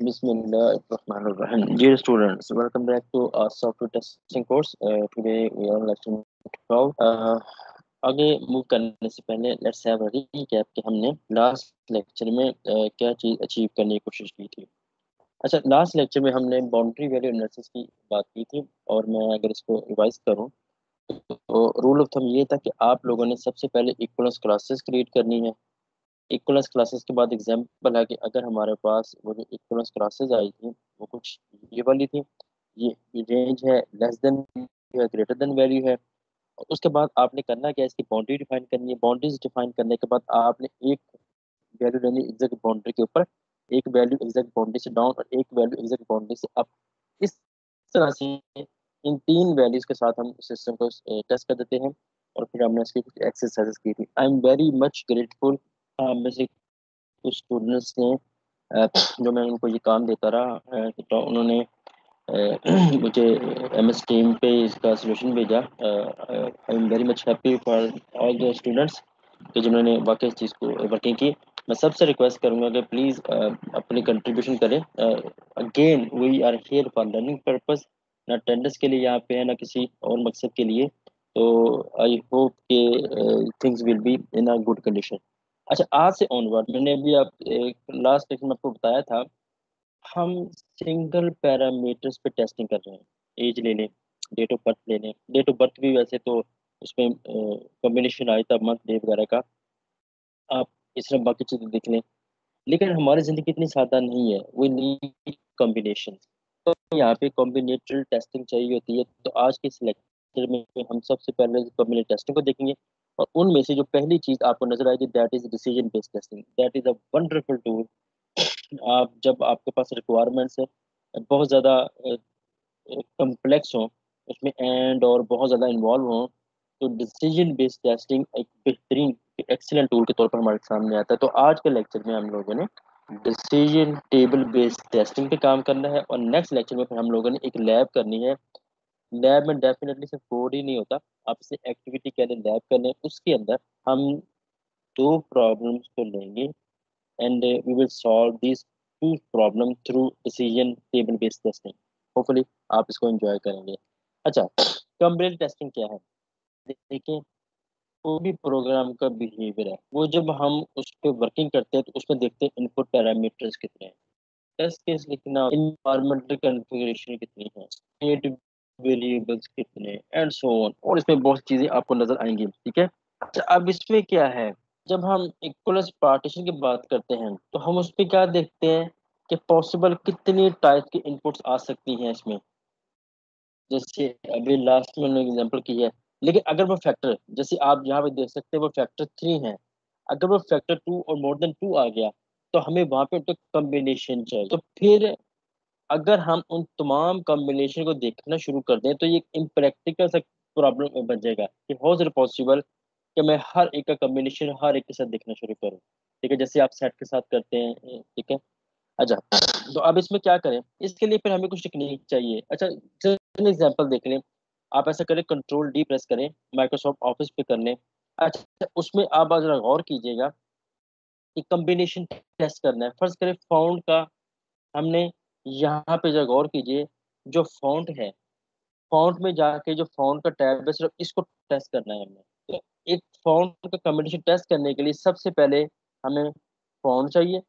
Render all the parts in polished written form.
Bismillahirrahmanirrahim. Dear students, welcome back to our software testing course. Today we are lecture 12. आगे move करने से पहले let's have a recap कि हमने last lecture में क्या चीज़ अचीव करने की कोशिश की थी। अच्छा, लास्ट लेक्चर में हमने बाउंड्री वैल्यू एनालिसिस की बात की थी और मैं अगर इसको रिवाइज करूं तो रूल ऑफ थंब ये था कि आप लोगों ने सबसे पहले इक्वलेंस क्लासेस क्रिएट करनी है। इक्वलेंस क्लासेस के बाद एग्जांपल है कि अगर हमारे पास वो जो इक्वलेंस क्लासेस आई थी वो कुछ ये वाली थी, ये रेंज है लेस देन है ग्रेटर देन वैल्यू है। और उसके बाद आपने करना क्या है, इसकी बाउंड्री डिफाइन करनी है। बाउंड्रीज डिफाइन करने के बाद आपने एक वैल्यू लेनी एग्जैक्ट बाउंड्री के ऊपर, एक वैल्यू एग्जैक्ट बाउंड्री से डाउन और एक वैल्यू एग्जैक्ट बाउंड्री से अप। इस तरह से इन तीन वैल्यूज के साथ हम सिस्टम को टेस्ट कर देते हैं और फिर हमने इसकी कुछ एक्सरसाइजेस की थी। I am very much grateful में से कुछ स्टूडेंट्स ने जो मैं उनको ये काम देता रहा तो उन्होंने मुझे MS टीम पे इसका सलूशन भेजा। I am very much happy for all the students कि जिन्होंने वाकई इस चीज़ को वर्किंग की। मैं सबसे रिक्वेस्ट करूंगा कि प्लीज़ अपनी कंट्रीब्यूशन करें। Again we are here for learning purpose, ना अटेंडेंस के लिए यहाँ पे है ना किसी और मकसद के लिए। तो आई होप के things will be in a good condition. अच्छा, आज से ऑनवर्ड मैंने अभी आप लास्ट लेक्चर में आपको बताया था, हम सिंगल पैरामीटर्स पे टेस्टिंग कर रहे हैं। एज ले लें, डेट ऑफ बर्थ ले लें। डेट ऑफ बर्थ भी वैसे तो उसमें कॉम्बिनेशन आया था मंथ डे वगैरह का, आप इस तरह बाकी चीज़ें देख लें। लेकिन हमारी ज़िंदगी इतनी सादा नहीं है, वी नीड कॉम्बिनेशन। तो यहाँ पे कॉम्बिनेटरी टेस्टिंग चाहिए होती है। तो आज के इस लेक्चर में हम सबसे पहले कॉम्बिनेटरी टेस्टिंग को देखेंगे और उनमें से जो पहली चीज़ आपको नजर आएगी that is decision based testing. That is a wonderful tool. आप जब आपके पास रिक्वायरमेंट्स है बहुत ज़्यादा कम्प्लेक्स हो, उसमें एंड और बहुत ज़्यादा इन्वॉल्व हो, तो डिसीजन बेस्ड टेस्टिंग एक बेहतरीन एक्सीलेंट टूल के तौर पर हमारे सामने आता है। तो आज के लेक्चर में हम लोगों ने डिसीजन टेबल बेस्ड टेस्टिंग पे काम करना है और नेक्स्ट लेक्चर में फिर हम लोगों ने एक लैब करनी है। लैब में डेफिनेटली सिर्फ कोड ही नहीं होता, आप इसे एक्टिविटी के लिए लैब करने उसके अंदर हम दो प्रॉब्लम्स को लेंगे and we will solve these two problem through decision table based testing. Hopefully आप इसको एंजॉय करेंगे। अच्छा, कंप्लीट टेस्टिंग क्या है? देखिए, कोई भी प्रोग्राम का बिहेवियर है वो जब हम उस पर वर्किंग करते हैं तो उसमें देखते हैं इनपुट पैरामीटर्स कितने हैं, टेस्ट केस लिखना, इन्वायरमेंटल कॉन्फ़िगरेशन कितनी है, स्टेट वेरिएबल्स कितने एंड सो ऑन, और इसमें बहुत सी चीजें आपको नजर आएंगी। ठीक है। अच्छा, अब इसमें क्या है, जब हम इक्वलेंस पार्टीशन की बात करते हैं तो हम उस पर क्या देखते हैं कि पॉसिबल कितनी टाइप की इनपुट्स आ सकती हैं इसमें। जैसे अभी लास्ट में एग्जांपल की है, लेकिन अगर वो फैक्टर जैसे आप यहाँ पे देख सकते हैं वो फैक्टर 3 है, अगर वो फैक्टर 2 और मोर देन 2 आ गया तो हमें वहां पे तो कॉम्बिनेशन चाहिए। तो फिर अगर हम उन तमाम कॉम्बिनेशन को देखना शुरू कर दें तो ये इम्प्रैक्टिकल सा प्रॉब्लम बन जाएगा कि हाउ इज इट पॉसिबल कि मैं हर एक का कॉम्बिनेशन हर एक के साथ देखना शुरू करूं। ठीक है, जैसे आप सेट के साथ करते हैं। ठीक है। अच्छा, तो अब इसमें क्या करें, इसके लिए फिर हमें कुछ टेक्निक चाहिए। अच्छा, चलिए एग्जांपल देख लें। आप ऐसा करें, कंट्रोल डी प्रेस करें, माइक्रोसॉफ्ट ऑफिस पे कर लें। अच्छा, उसमें आप जरा गौर कीजिएगा कि कॉम्बिनेशन टेस्ट करना है। फर्ज करें फाउंड का हमने यहाँ पे जरा गौर कीजिए, जो फॉन्ट है, फॉन्ट में जाके जो फॉन्ट का टैब है सिर्फ इसको टेस्ट करना है हमने। तो एक फॉन्ट का कॉम्बिनेशन टेस्ट करने के लिए सबसे पहले हमें फॉन्ट चाहिए,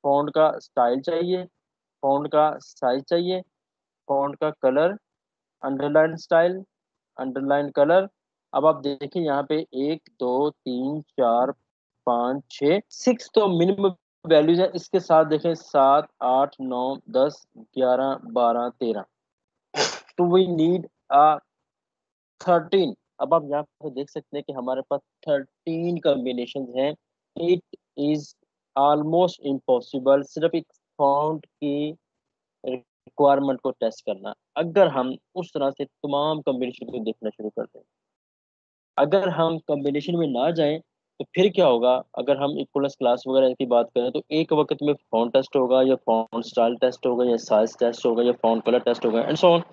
फॉन्ट का स्टाइल चाहिए, फॉन्ट का साइज चाहिए, फॉन्ट का colour, underline style, underline colour. अब आप देखिए यहाँ पे 1 2 3 4 5 6 सिक्स तो मिनिमम वैल्यूज है। इसके साथ देखें 7 8 9 10 11 12 13, तो वी नीड अ 13। अब आप यहाँ पे देख सकते हैं कि हमारे पास 13 कॉम्बिनेशन हैं। इट इज ऑलमोस्ट इम्पॉसिबल सिर्फ एक फॉन्ट की रिक्वायरमेंट को टेस्ट करना, अगर हम उस तरह से तमाम कॉम्बिनेशन को देखना शुरू कर दें। अगर हम कॉम्बिनेशन में ना जाएं तो फिर क्या होगा, अगर हम इक्वलेंस क्लास वगैरह की बात करें तो एक वक्त में फॉन्ट टेस्ट होगा या फॉन्ट स्टाइल टेस्ट होगा या साइज टेस्ट होगा या फॉन्ट कलर टेस्ट होगा एंड सो ऑन।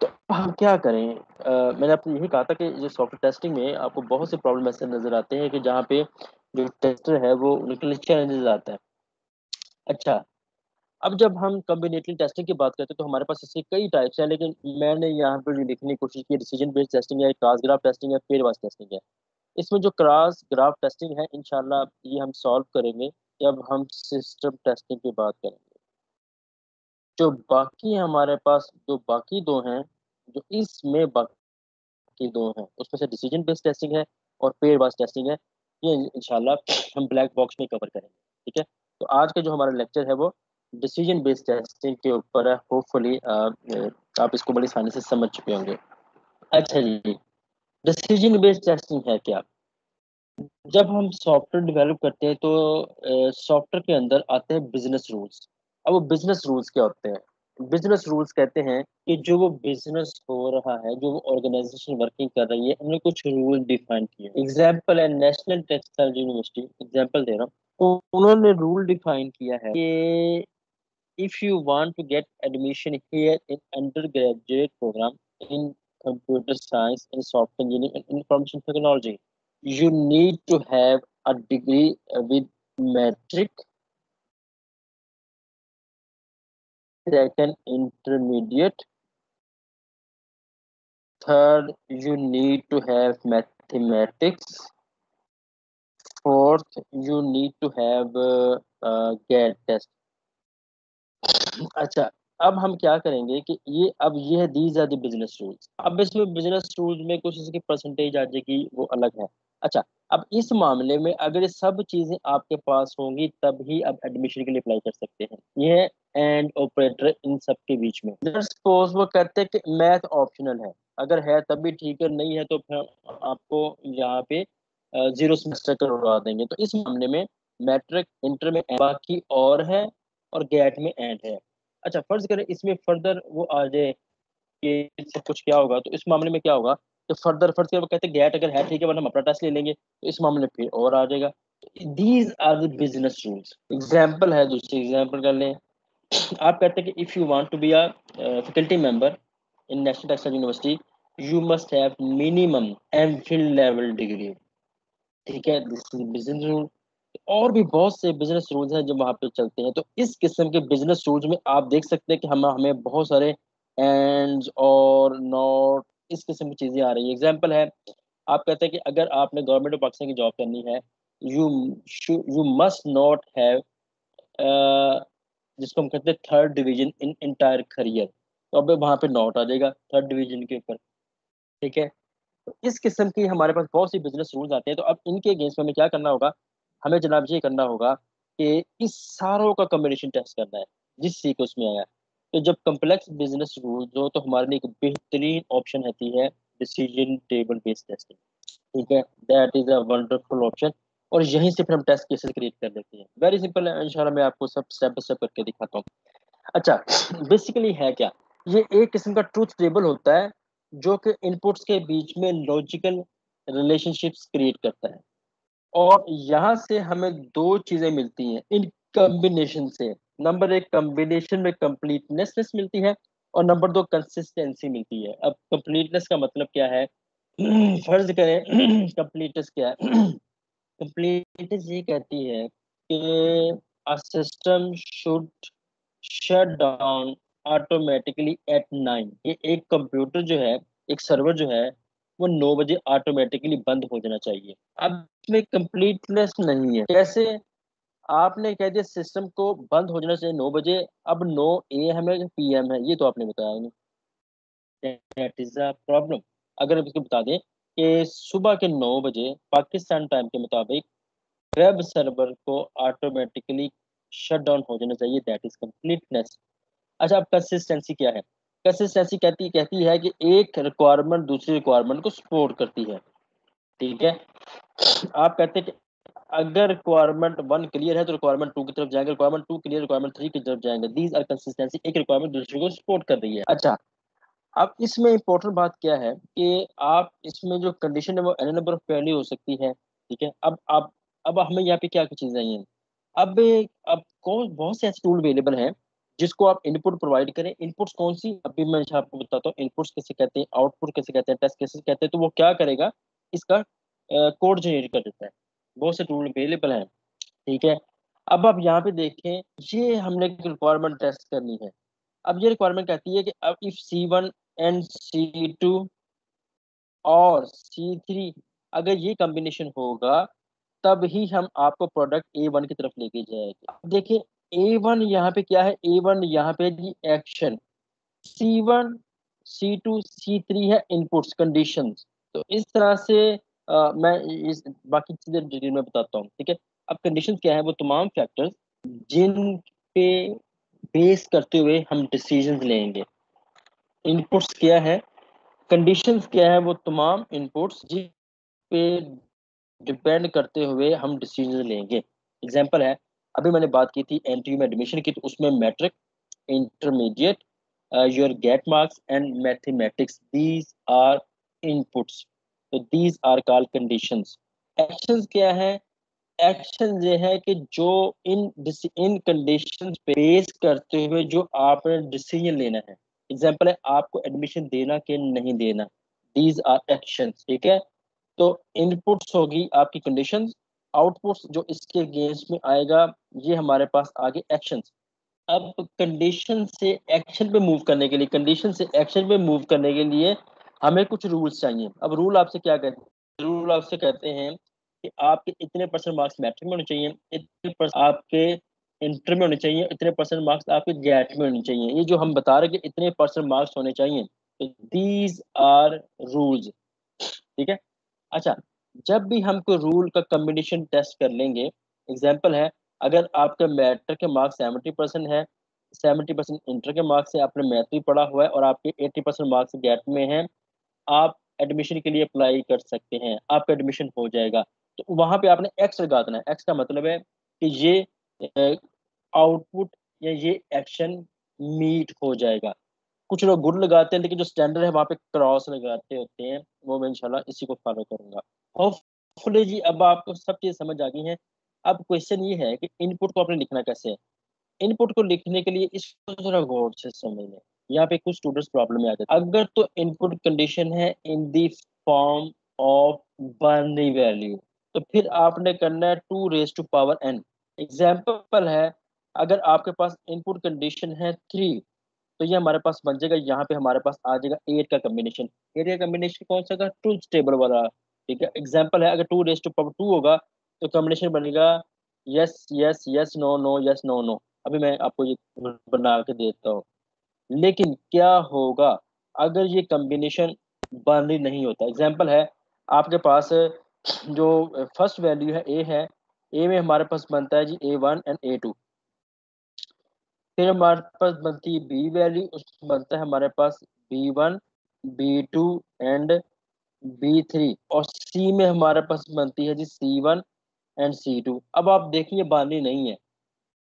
तो हम क्या करें, मैंने आपको यही कहा था कि जो सॉफ्टवेयर टेस्टिंग में आपको बहुत से प्रॉब्लम ऐसे नजर आते हैं कि जहाँ पे जो टेस्टर है वो उनके लिए चैलेंजेस आता है। अच्छा, अब जब हम कॉम्बिनेटरी टेस्टिंग की बात करते हैं तो हमारे पास इसके कई टाइप्स हैं, लेकिन मैंने यहाँ पर जो लिखने की कोशिश की, डिसीजन बेस्ड टेस्टिंग है, क्रॉस ग्राफ टेस्टिंग है, पेयर वाइज टेस्टिंग है। इसमें जो क्रॉस ग्राफ टेस्टिंग है, इंशाल्लाह ये हम सॉल्व करेंगे जब हम सिस्टम टेस्टिंग की बात करेंगे। जो बाकी हमारे पास जो बाकी दो हैं, जो इसमें बाकी दो हैं, उसमें से डिसीजन बेस्ड टेस्टिंग है और पेयर वाइज टेस्टिंग है। ये इंशाल्लाह हम ब्लैक बॉक्स में कवर करेंगे। ठीक है, तो आज का जो हमारा लेक्चर है वो डिसीजन बेस्ड टेस्टिंग के ऊपर है। होपफुली आप इसको बड़ी आसानी से समझ चुके होंगे। अच्छा जी, डिसीजन बेस्ड टेस्टिंग है क्या? जब हम सॉफ्टवेयर डेवलप करते हैं तो सॉफ्टवेयर के अंदर आते हैं बिजनेस रूल्स। अब वो बिजनेस रूल्स क्या होते हैं? बिजनेस रूल्स कहते हैं कि जो वो बिजनेस हो रहा है, जो वो ऑर्गेनाइजेशन वर्किंग कर रही है, उन्होंने कुछ रूल डिफाइन किए। एग्जाम्पल है नेशनल टेक्सटाइल यूनिवर्सिटी, एग्जाम्पल दे रहा हूँ। तो उन्होंने रूल डिफाइन किया है कि if you want to get admission here in undergraduate program in computer science and software engineering and information technology, you need to have a degree with metric, second intermediate, third you need to have mathematics, fourth you need to have GAT test। अच्छा, अब हम क्या करेंगे कि ये है these are the business rules. अब इसमें बिजनेस रूल्स में कुछ इसकी परसेंटेज आ जाएगी, वो अलग है। अच्छा, अब इस मामले में अगर ये सब चीजें आपके पास होंगी तब ही आप एडमिशन के लिए अप्लाई कर सकते हैं। ये है एंड ऑपरेटर इन सब के बीच में। सपोज वो कहते हैं कि मैथ ऑप्शनल है, अगर है तब भी ठीक है, नहीं है तो फिर आपको यहाँ पे जीरो सेमेस्टर करवा देंगे। तो इस मामले में मैट्रिक, इंटर में बाकी और है और गैट में एंड है। अच्छा, फर्ज करें इसमें फर्दर वो आ जाए कि इससे कुछ क्या होगा, तो इस मामले में क्या होगा तो फर्दर फर्ज करें वो कहते हैं गैट अगर है ठीक है, वरना हम अपना टेस्ट ले लेंगे, तो इस मामले में फिर और आ जाएगा। These are the business rules. Example है, दूसरी एग्जाम्पल कर लें। आप कहते हैं कि if you want to be a faculty member in National Textile University you must have minimum MPhil level degree. ठीक है, दिस इज बिजनेस रूल। और भी बहुत से बिजनेस रूल्स हैं जो वहाँ पे चलते हैं। तो इस किस्म के बिजनेस रूल्स में आप देख सकते हैं कि हम हमें बहुत सारे एंड और नॉट, इस किस्म की चीजें आ रही है। एग्जांपल है, आप कहते हैं कि अगर आपने गवर्नमेंट ऑफ पाकिस्तान की जॉब करनी है, you you must not have जिसको हम कहते हैं third division in entire career. तो अब वहाँ पे नॉट आ जाएगा थर्ड डिवीजन के ऊपर। ठीक है, तो इस किस्म की हमारे पास बहुत सी बिजनेस रूल्स आते हैं। तो अब इनके अगेंस्ट में हमें क्या करना होगा? हमें जनाब ये करना होगा कि इस सारों का कॉम्बिनेशन टेस्ट करना है जिस सी को उसमें आया। तो जब कम्प्लेक्स बिजनेस रूल्स हो तो हमारे लिए एक बेहतरीन ऑप्शन होती है डिसीजन टेबल बेस्ड टेस्टिंग। ठीक है, that is a wonderful option. और यहीं से फिर हम टेस्ट केसेस क्रिएट कर लेते हैं। वेरी सिंपल है, इंशाल्लाह मैं आपको सब स्टेप बाय स्टेप करके दिखाता हूँ। अच्छा, बेसिकली है क्या? ये एक किस्म का ट्रूथ टेबल होता है जो कि इनपुट्स के बीच में लॉजिकल रिलेशनशिप्स क्रिएट करता है। और यहाँ से हमें दो चीजें मिलती हैं इन कॉम्बिनेशन से। नंबर एक, कॉम्बिनेशन में कंप्लीटनेस मिलती है और नंबर दो, कंसिस्टेंसी मिलती है। अब कंप्लीटनेस का मतलब क्या है? फर्ज करें कंप्लीटनेस क्या है? कंप्लीटनेस ये कहती है कि a system should shut down automatically at 9। ये एक कंप्यूटर जो है, एक सर्वर जो है, वो 9 बजे ऑटोमेटिकली बंद हो जाना चाहिए। अब इसमें कंप्लीटनेस नहीं है। कैसे? आपने कह दिया सिस्टम को बंद हो जाना चाहिए 9 बजे, अब 9 AM है PM है, ये तो आपने बताया नहीं। That is a problem. अगर हम इसको बता दें कि सुबह के 9 बजे पाकिस्तान टाइम के मुताबिक वेब सर्वर को ऑटोमेटिकली शट डाउन हो जाना चाहिए, दैट इज कंप्लीटनेस। अच्छा, अब कंसिस्टेंसी क्या है? कंसिस्टेंसी कहती कहती है कि एक रिक्वायरमेंट दूसरी रिक्वायरमेंट को सपोर्ट करती है। ठीक है, आप कहते हैं कि अगर रिक्वायरमेंट 1 क्लियर है तो रिक्वायरमेंट 2 की तरफ जाएंगे, रिक्वायरमेंट 2 क्लियर, रिक्वायरमेंट 3 की तरफ जाएंगे। दीज आर कंसिस्टेंसी, एक रिक्वायरमेंट दूसरे को सपोर्ट कर रही है। अच्छा, अब इसमें इंपॉर्टेंट बात क्या है कि आप इसमें जो कंडीशन है वो एन नंबर ऑफ वैल्यू हो सकती है। ठीक है, अब हमें यहाँ पे क्या क्या चीजें चाहिए? अब अब कौन बहुत से ऐसे टूल अवेलेबल हैं जिसको आप इनपुट प्रोवाइड करें। इनपुट्स कौन सी? अभी मैं आपको बताता हूँ इनपुट्स कैसे कहते हैं, आउटपुट कैसे कहते हैं, टेस्ट कैसे कहते हैं। तो वो क्या करेगा, इसका कोड जनरेट कर देता है। बहुत से टूल अवेलेबल हैं। ठीक है, अब आप यहाँ पे देखें, ये हमने रिक्वायरमेंट टेस्ट करनी है। अब ये रिक्वायरमेंट कहती है कि अब इफ C1 एंड C2 और C3 अगर ये कॉम्बिनेशन होगा, तब ही हम आपको प्रोडक्ट A1 की तरफ लेके जाएंगे। अब देखिए A1 यहाँ पे क्या है, A1 यहाँ पे जी एक्शन, C1 C2 C3 है इनपुट्स कंडीशंस। तो इस तरह से मैं इस बाकी चीजें डिटेल में बताता हूँ, ठीक है। अब कंडीशंस क्या है, वो तमाम फैक्टर्स जिन पे बेस करते हुए हम डिसीजंस लेंगे। इनपुट्स क्या है, कंडीशंस क्या है, वो तमाम इनपुट्स जिन पे डिपेंड करते हुए हम डिसीजन लेंगे। एग्जांपल है, अभी मैंने बात की थी एंट्री में एडमिशन की, तो उसमें matric, intermediate, your GATE marks and mathematics, these are inputs. तो these are called conditions. Actions क्या है, एक्शन ये है कि जो इन कंडीशंस पे बेस करते हुए जो आपने डिसीजन लेना है। एग्जांपल है, आपको एडमिशन देना कि नहीं देना, दीज आर एक्शंस, ठीक है। तो इनपुट्स होगी आपकी कंडीशंस, आउटपुट्स जो इसके अगेंस्ट में आएगा, ये हमारे पास आगे एक्शंस। अब कंडीशन से एक्शन पे मूव करने के लिए, कंडीशन से एक्शन पे मूव करने के लिए हमें कुछ रूल्स चाहिए। अब रूल आपसे क्या कहते हैं, रूल आपसे कहते हैं कि आपके इतने परसेंट मार्क्स मैट्रिक में होने चाहिए, इतने परसेंट आपके इंटर में होने चाहिए, इतने परसेंट मार्क्स आपके गेट में होने चाहिए। ये जो हम बता रहे हैं कि इतने परसेंट मार्क्स होने चाहिए, तो दीज आर रूल्स, ठीक है। अच्छा, जब भी हम कोई रूल का कॉम्बिनेशन टेस्ट कर लेंगे, एग्जांपल है, अगर आपके मैट्रिक के मार्क्स 70% है, 70% इंटर के मार्क्स से आपने मैथ भी पढ़ा हुआ है और आपके 80% मार्क्स गेट में हैं, आप एडमिशन के लिए अप्लाई कर सकते हैं, आपका एडमिशन हो जाएगा। तो वहां पे आपने एक्स लगा देना है। एक्स का मतलब है कि ये आउटपुट या ये एक्शन मीट हो जाएगा। कुछ लोग गुड लगाते हैं, लेकिन जो स्टैंडर्ड है वहां पे क्रॉस लगाते होते हैं। वो मैं इंशाल्लाह इसी को फॉलो करूंगा। होपफुली जी अब आपको सब चीज समझ आ गई है। अब क्वेश्चन ये है कि इनपुट को आपने लिखना कैसे है। इनपुट को लिखने के लिए इसको जरा गौर से समझ लें। यहाँ पे कुछ स्टूडेंट्स प्रॉब्लम में आ जाते हैं। अगर तो इनपुट कंडीशन है इन the form of binary value, तो फिर आपने करना है 2 raised to power n। Example है, अगर आपके पास इनपुट कंडीशन है 3, तो ये हमारे पास बन जाएगा, यहाँ पे हमारे पास आ जाएगा 8 का कॉम्बिनेशन। 8 का कॉम्बिनेशन कौन सा का, ट्रूथ टेबल वाला, ठीक है। एग्जाम्पल है, अगर 2 raised to power 2 होगा, तो कॉम्बिनेशन बनेगा yes yes yes no no yes no no. अभी मैं आपको ये बना के देता हूँ। लेकिन क्या होगा अगर ये कॉम्बिनेशन बाइनरी नहीं होता। एग्जाम्पल है, आपके पास जो फर्स्ट वैल्यू है ए है, ए में हमारे पास बनता है जी A1 एंड A2। फिर हमारे पास बनती है बी वैल्यू, उसमें बनता है हमारे पास B1 B2 एंड B3। और सी में हमारे पास बनती है जी C1 एंड C2। अब आप देखिए बाइनरी नहीं है,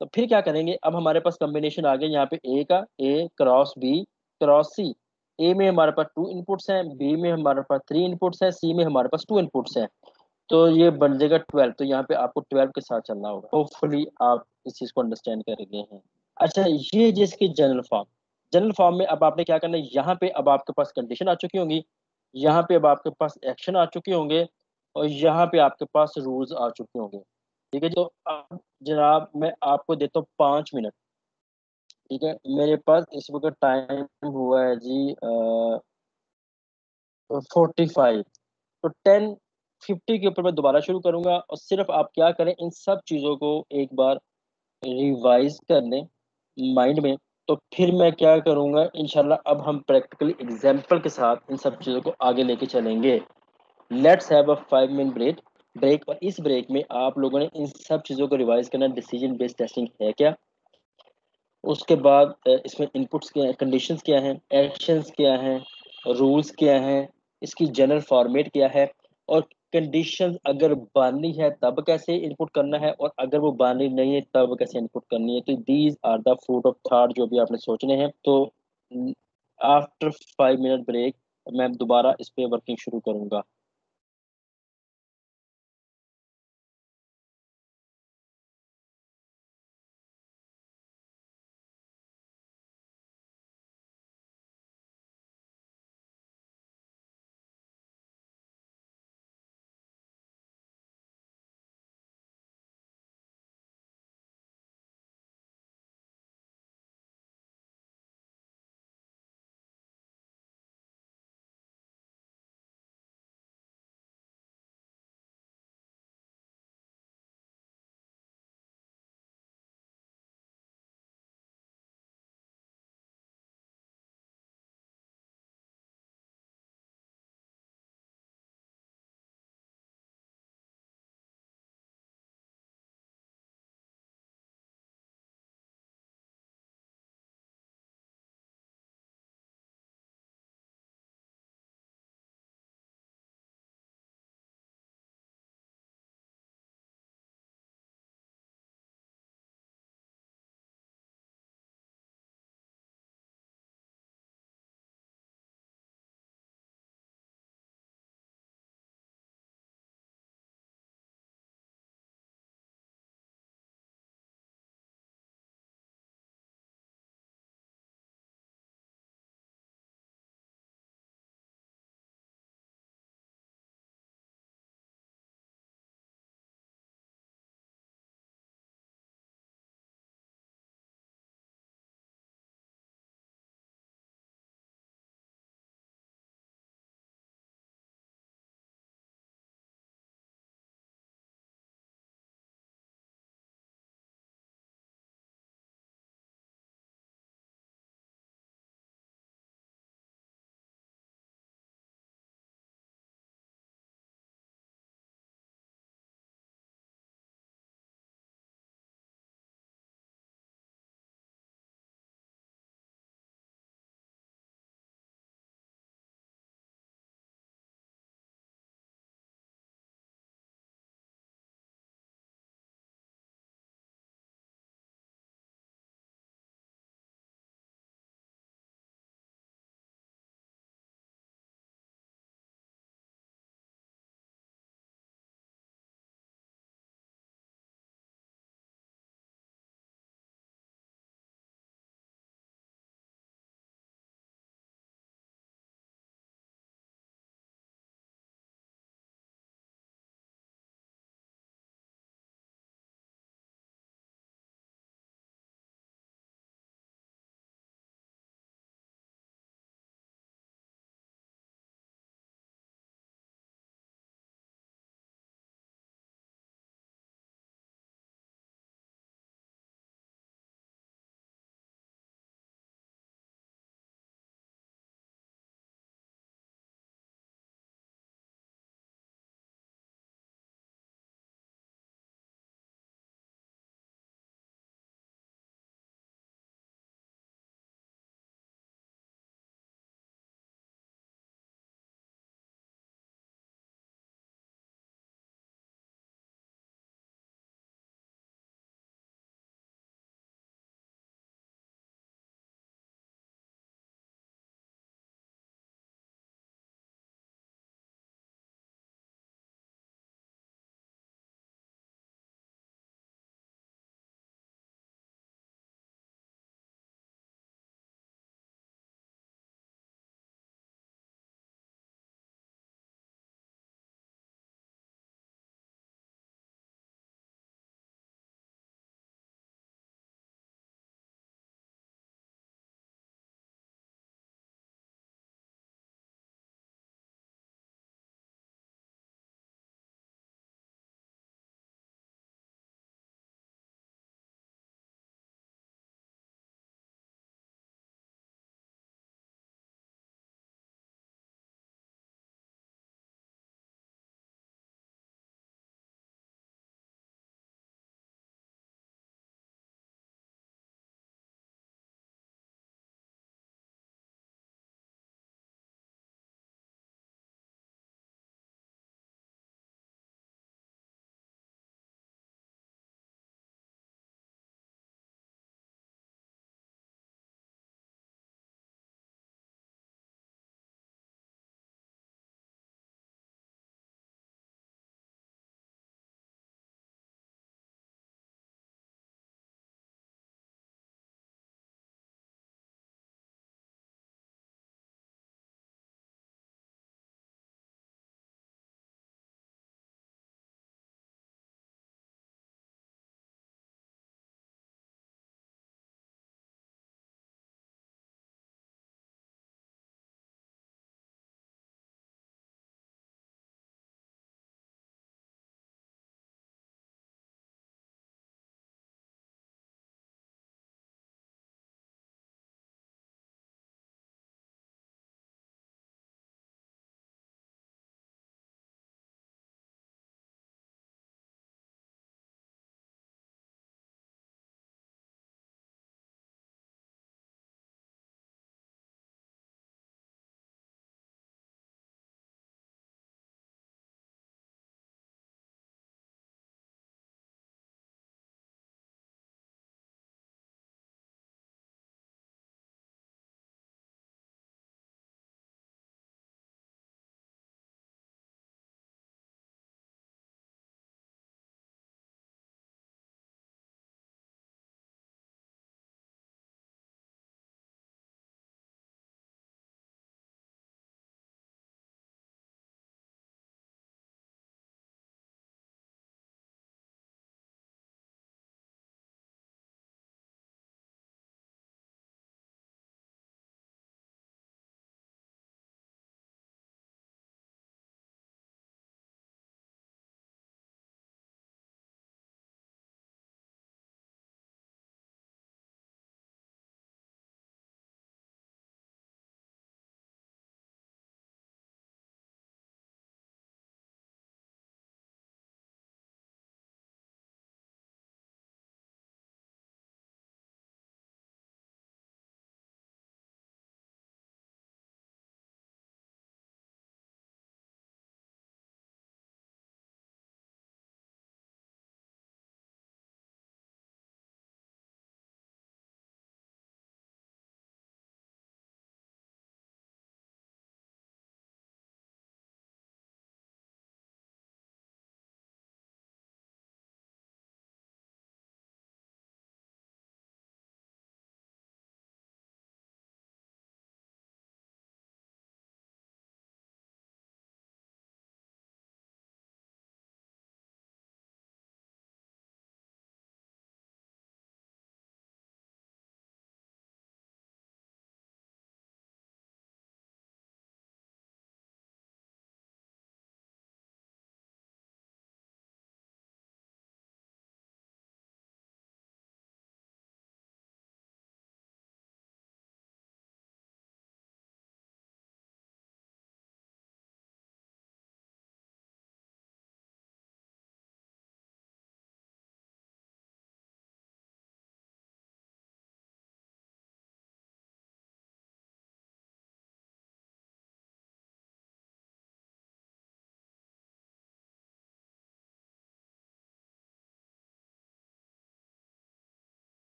तो फिर क्या करेंगे, अब हमारे पास कॉम्बिनेशन आ गया यहाँ पे ए का, ए क्रॉस बी क्रॉस सी। ए में हमारे पास 2 इनपुट्स हैं, बी में हमारे पास 3 इनपुट्स हैं, सी में हमारे पास 2 इनपुट्स हैं। तो ये बन जाएगा 12। तो यहाँ पे आपको 12 के साथ चलना होगा। होपफुली आप इस चीज को अंडरस्टैंड कर गए हैं। अच्छा, ये जिसकी जनरल फॉर्म, जनरल फॉर्म में अब आपने क्या करना है, यहाँ पे अब आपके पास कंडीशन आ चुकी होंगी, यहाँ पे अब आपके पास एक्शन आ चुके होंगे, और यहाँ पे आपके पास रूल्स आ चुके होंगे, ठीक है। तो अब जनाब मैं आपको देता हूँ 5 मिनट, ठीक है। मेरे पास इस वक्त टाइम हुआ है जी 45। तो 10:50 के ऊपर मैं दोबारा शुरू करूंगा, और सिर्फ आप क्या करें, इन सब चीज़ों को एक बार रिवाइज कर लें माइंड में। तो फिर मैं क्या करूंगा इंशाल्लाह, अब हम प्रैक्टिकली एग्जाम्पल के साथ इन सब चीज़ों को आगे लेके चलेंगे। Let's have a 5 minute break. और इस ब्रेक में आप लोगों ने इन सब चीज़ों को रिवाइज करना, डिसीजन बेस्ड टेस्टिंग है क्या, उसके बाद इसमें इनपुट्स क्या हैं, कंडीशंस क्या हैं, एक्शंस क्या हैं, रूल्स क्या हैं, इसकी जनरल फॉर्मेट क्या है, और कंडीशंस अगर बाइनरी है तब कैसे इनपुट करना है, और अगर वो बाइनरी नहीं है तब कैसे इनपुट करनी है। तो these are the food of thought जो भी आपने सोचने हैं। तो आफ्टर 5 मिनट ब्रेक मैं दोबारा इस पे वर्किंग शुरू करूंगा।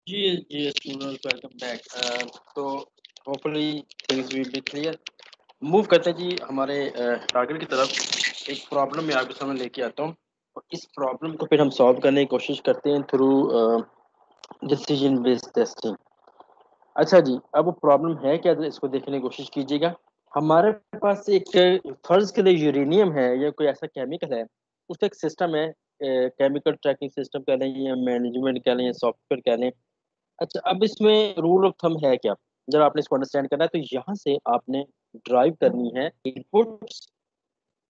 जी स्टूडेंट वेलकम बैक। तो hopefully things will be clear. Move करते हैं जी हमारे टारगेट की तरफ। एक प्रॉब्लम मैं आपके सामने लेके आता हूँ और इस प्रॉब्लम को फिर हम सॉल्व करने की कोशिश करते हैं थ्रू डिसीजन बेस्ड टेस्टिंग। अच्छा जी, अब वो प्रॉब्लम है क्या, इसको देखने की कोशिश कीजिएगा। हमारे पास एक फर्ज के लिए यूरेनियम है या कोई ऐसा केमिकल है, उसका एक सिस्टम है, केमिकल ट्रैकिंग सिस्टम कह लें या मैनेजमेंट कह लें या सॉफ्टवेयर कह लें। अच्छा, अब इसमें रूल ऑफ थंब है क्या, जब आपने इसको अंडरस्टैंड करना है तो यहाँ से आपने ड्राइव करनी है इनपुट्स,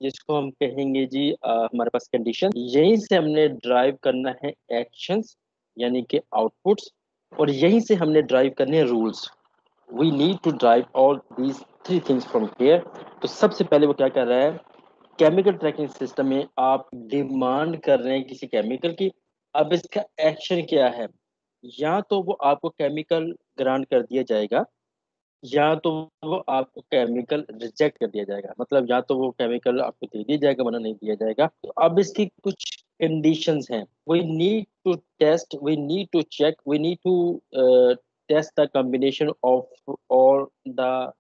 जिसको हम कहेंगे जी हमारे पास कंडीशन, यहीं से हमने ड्राइव करना है एक्शंस यानी कि आउटपुट्स, और यहीं से हमने ड्राइव करने हैं rules. We need to drive all these three things from here. तो सबसे पहले वो क्या कर रहा है, केमिकल ट्रैकिंग सिस्टम में आप डिमांड कर रहे हैं किसी केमिकल की। अब इसका एक्शन क्या है, या तो वो आपको केमिकल ग्रांट कर दिया जाएगा या तो वो आपको केमिकल रिजेक्ट कर दिया जाएगा। मतलब या तो वो केमिकल आपको दे दिया जाएगा वरना नहीं दिया जाएगा। तो अब इसकी कुछ कंडीशंस हैं। We need to test, we need to check, we need to test the combination of all the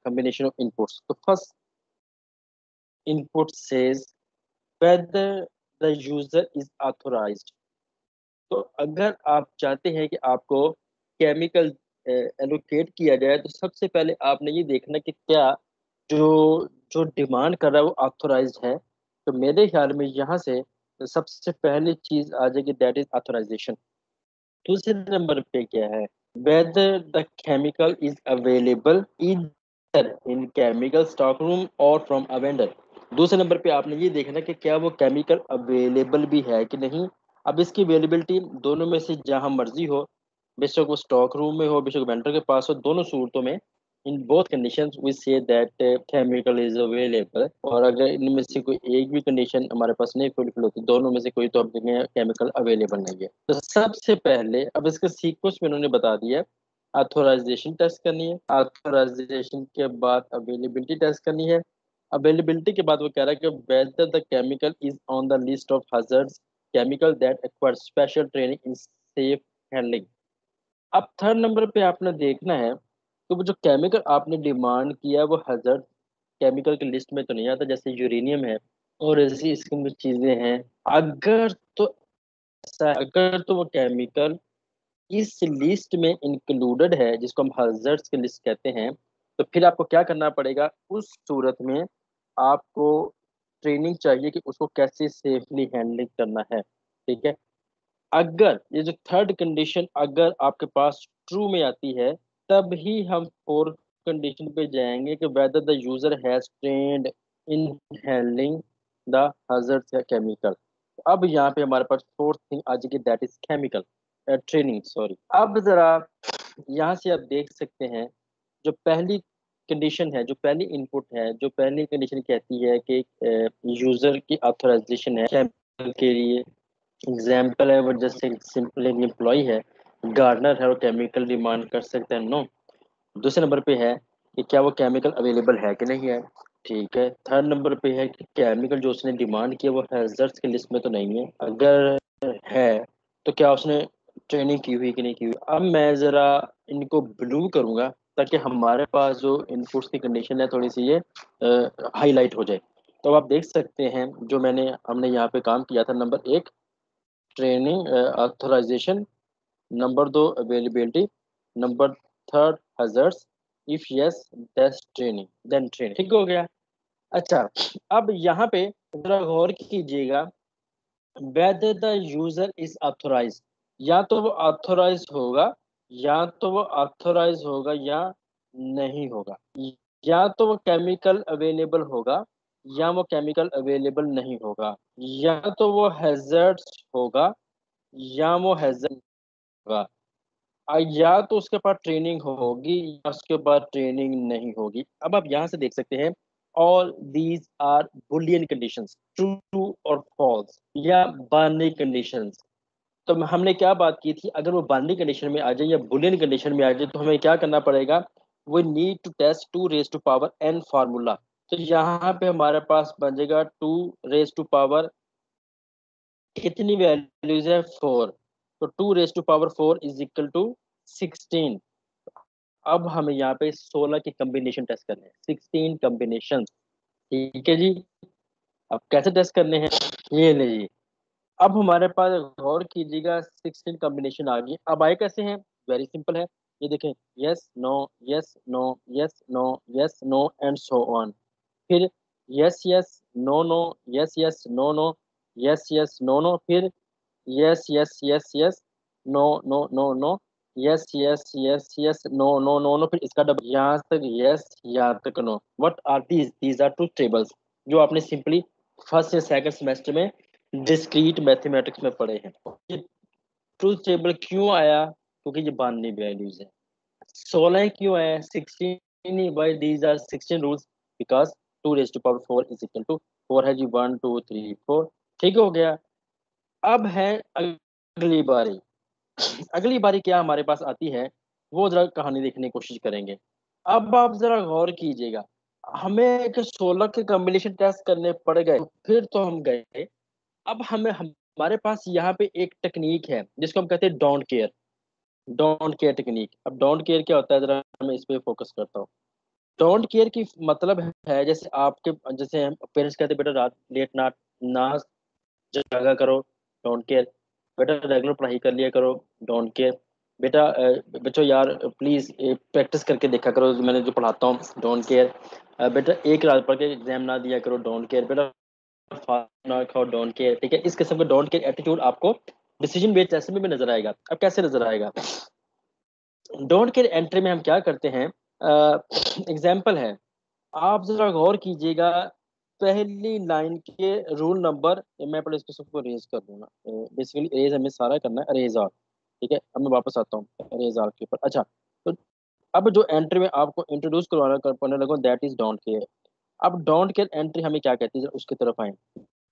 combination of inputs. तो first input says whether the user is authorized. तो अगर आप चाहते हैं कि आपको केमिकल एलोकेट किया जाए तो सबसे पहले आपने ये देखना कि क्या जो जो डिमांड कर रहा है वो ऑथोराइज्ड है। तो मेरे ख्याल में यहाँ से सबसे पहली चीज आ जाएगी, दैट इज ऑथोराइजेशन। दूसरे नंबर पे क्या है, whether the chemical is available either in chemical stock room और फ्रॉम अ वेंडर। दूसरे नंबर पे आपने ये देखना कि क्या वो केमिकल अवेलेबल भी है कि नहीं। अब इसकी अवेलेबिलिटी दोनों में से जहां मर्जी हो, बेशक वो स्टॉक रूम में हो बेशक वेंडर के पास हो, दोनों सूरतों में in both conditions we say that chemical is available. और अगर इनमें से कोई एक भी कंडीशन हमारे पास नहीं फुलफिल होती, दोनों में से कोई, तो हम कहेंगे केमिकल अवेलेबल नहीं है। तो सबसे पहले अब इसका सीक्वेंस में उन्होंने बता दिया, ऑथोराइजेशन टेस्ट करनी है, ऑथोराइजेशन के बाद अवेलेबिलिटी टेस्ट करनी है, अवेलेबिलिटी के बाद वो कह रहा है कि whether the chemical is on the list of hazards chemical that require special training in safe handling. अब थर्ड नंबर पे आपने देखना है तो वो जो केमिकल आपने डिमांड किया वो हजर्ड केमिकल की लिस्ट में तो नहीं आता, जैसे यूरेनियम है और ऐसी इसकी कुछ चीजें हैं। अगर तो ऐसा है, अगर तो वो केमिकल इस लिस्ट में इंक्लूडेड है जिसको हम हजर्ड्स की लिस्ट कहते हैं, तो फिर आपको क्या करना पड़ेगा, उस सूरत में आपको ट्रेनिंग चाहिए कि उसको कैसे सेफली हैंडलिंग करना है। ठीक है, अगर ये जो थर्ड कंडीशन अगर आपके पास ट्रू में आती है, तब ही हम फोर्थ कंडीशन पे जाएंगे कि whether the user has trained in handling the hazards या केमिकल। अब यहाँ पे हमारे पास फोर्थ थिंग आ जाएगी, that is chemical training. Sorry, अब जरा यहाँ से आप देख सकते हैं, जो पहली कंडीशन है, जो पहली इनपुट है, जो पहली कंडीशन कहती है कि यूजर की ऑथराइजेशन है केमिकल के लिए। एग्जाम्पल है वो, जैसे सिंपल एक एम्प्लॉय है, गार्डनर है और केमिकल डिमांड कर सकते हैं, नो। दूसरे नंबर पे है कि क्या वो केमिकल अवेलेबल है कि नहीं है। ठीक है, थर्ड नंबर पे है कि केमिकल जो उसने डिमांड किया वो हैजर्ड्स की लिस्ट में तो नहीं है, अगर है तो क्या उसने ट्रेनिंग की हुई कि नहीं की हुई। अब मैं ज़रा इनको ब्लू करूंगा ताकि हमारे पास जो इनपुट्स की कंडीशन है थोड़ी सी ये हाईलाइट हो जाए। तो आप देख सकते हैं जो हमने यहाँ पे काम किया था, नंबर एक ट्रेनिंग ऑथराइजेशन, नंबर दो availability, number third hazards, if yes that's training, then training. ठीक हो गया। अच्छा, अब यहाँ पे जरा गौर कीजिएगा, whether the user is authorized, या तो वो ऑथोराइज होगा, या तो वो ऑथोराइज होगा या नहीं होगा, या तो वो केमिकल अवेलेबल होगा या वो केमिकल अवेलेबल नहीं होगा, या तो वो हैजर्ड्स होगा या वो हैजर्ड होगा, या तो उसके पास ट्रेनिंग होगी या उसके पास ट्रेनिंग नहीं होगी। अब आप यहाँ से देख सकते हैं, all these are boolean conditions, true और फॉल्स या बाइनरी कंडीशंस। तो हमने क्या बात की थी, अगर वो बाइनरी कंडीशन में आ जाए या बुलियन कंडीशन में आ जाए तो हमें क्या करना पड़ेगा, we need to test two raise to power N formula. तो यहाँ पे हमारे पास बन जाएगा टू रेज टू पावर, कितनी वैल्यूज है, फोर। तो 2⁴ इज इक्वल टू 16। अब हमें यहाँ पे 16 की कम्बिनेशन टेस्ट करने हैं, 16 कम्बिनेशन। ठीक है जी। अब कैसे टेस्ट करने हैं, ये लीजिए। अब हमारे पास गौर कीजिएगा 16 कॉम्बिनेशन आ गई। अब आए कैसे हैं, वेरी सिंपल है। ये देखें, yes no yes no yes no yes no and so on. फिर yes yes no no yes yes no no yes yes no no. फिर yes yes yes yes no no no no yes yes yes yes no no no no. फिर इसका double, यहाँ तक yes यहाँ तक no. What are these are truth tables, जो आपने simply first या सेकंड सेमेस्टर में डिस्क्रीट मैथमेटिक्स में पढ़े हैं। ये ट्रूथ टेबल क्यों आया, क्योंकि ये बाइनरी वैल्यूज है। 16 क्यों आया, 16 by these are 16 rules, because 2⁴ is equal to 4 है जी, 1 2 3 4। ठीक हो गया। अब है अगली बारी। अगली बारी क्या हमारे पास आती है, वो जरा कहानी देखने की कोशिश करेंगे। अब आप जरा गौर कीजिएगा, हमें एक 16 के कॉम्बिनेशन टेस्ट करने पड़ गए, फिर तो हम गए। अब हमारे पास यहाँ पे एक टेक्निक है जिसको हम कहते हैं don't care. Don't care technique. अब डोंट केयर क्या होता है, जरा मैं इस पे फोकस करता हूँ। डोंट केयर की मतलब है, जैसे आपके, जैसे पेरेंट्स कहते हैं बेटा रात लेट ना ना जागा करो, डोंट केयर। बेटा रेगुलर पढ़ाई कर लिया करो, डोंट केयर। बेटा बच्चों यार प्लीज प्रैक्टिस करके देखा करो मैंने जो पढ़ाता हूँ, डोंट केयर। बेटा एक रात पढ़ के एग्जाम ना दिया करो, डोंट केयर। बेटा फास्ट ना खाओ, डोंट केयर। ठीक है, इस किस्म का डोंट केयर एटीट्यूड आपको डिसीजन बेस्ड टेस्ट में भी नजर आएगा। अब कैसे नजर आएगा, डोंट केयर एंट्री में हम क्या करते हैं, एग्जाम्पल है, आप जरा गौर कीजिएगा। पहली लाइन के रूल नंबर, मैं पहले इसको सबको अरेज कर दूंगा। बेसिकली अरेज हमें सारा करना है, अरेज आर। ठीक है, अब मैं वापस आता हूँ अरेज आर के ऊपर। अच्छा, तो अब जो एंट्री में आपको इंट्रोड्यूस करवाना करने लगो, दैट इज डोंट केयर। अब डोंट केयर एंट्री हमें क्या कहती है, उसकी तरफ आए।